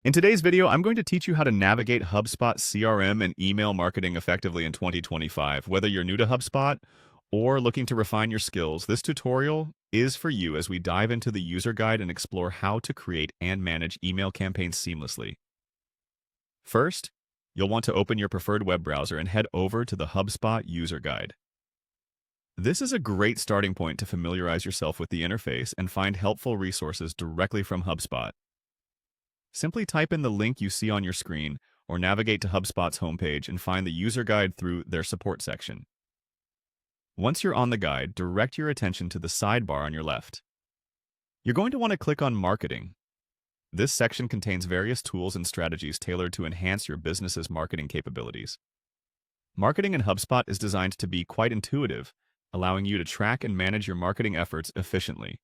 In today's video, I'm going to teach you how to navigate HubSpot CRM and email marketing effectively in 2025. Whether you're new to HubSpot or looking to refine your skills, this tutorial is for you as we dive into the user guide and explore how to create and manage email campaigns seamlessly. First, you'll want to open your preferred web browser and head over to the HubSpot user guide. This is a great starting point to familiarize yourself with the interface and find helpful resources directly from HubSpot. Simply type in the link you see on your screen or navigate to HubSpot's homepage and find the user guide through their support section. Once you're on the guide, direct your attention to the sidebar on your left. You're going to want to click on Marketing. This section contains various tools and strategies tailored to enhance your business's marketing capabilities. Marketing in HubSpot is designed to be quite intuitive, allowing you to track and manage your marketing efforts efficiently.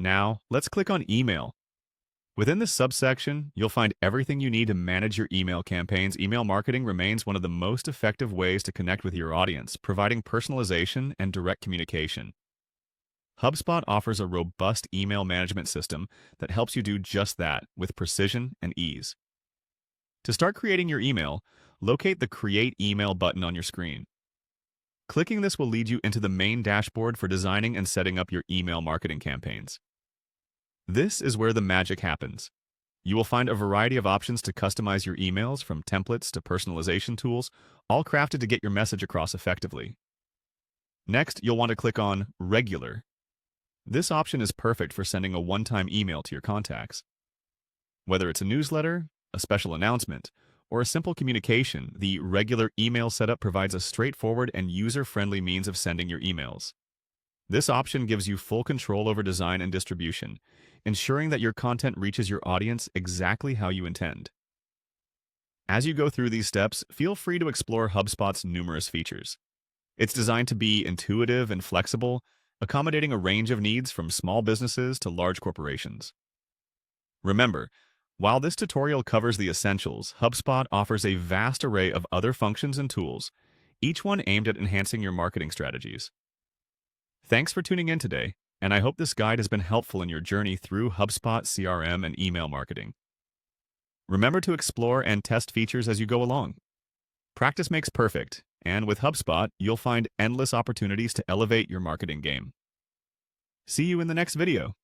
Now, let's click on Email. Within this subsection, you'll find everything you need to manage your email campaigns. Email marketing remains one of the most effective ways to connect with your audience, providing personalization and direct communication. HubSpot offers a robust email management system that helps you do just that with precision and ease. To start creating your email, locate the Create Email button on your screen. Clicking this will lead you into the main dashboard for designing and setting up your email marketing campaigns. This is where the magic happens. You will find a variety of options to customize your emails, from templates to personalization tools, all crafted to get your message across effectively. Next, you'll want to click on Regular. This option is perfect for sending a one-time email to your contacts. Whether it's a newsletter, a special announcement, or a simple communication, the regular email setup provides a straightforward and user-friendly means of sending your emails. This option gives you full control over design and distribution, ensuring that your content reaches your audience exactly how you intend. As you go through these steps, feel free to explore HubSpot's numerous features. It's designed to be intuitive and flexible, accommodating a range of needs from small businesses to large corporations. Remember, while this tutorial covers the essentials, HubSpot offers a vast array of other functions and tools, each one aimed at enhancing your marketing strategies. Thanks for tuning in today, and I hope this guide has been helpful in your journey through HubSpot CRM and email marketing. Remember to explore and test features as you go along. Practice makes perfect, and with HubSpot, you'll find endless opportunities to elevate your marketing game. See you in the next video.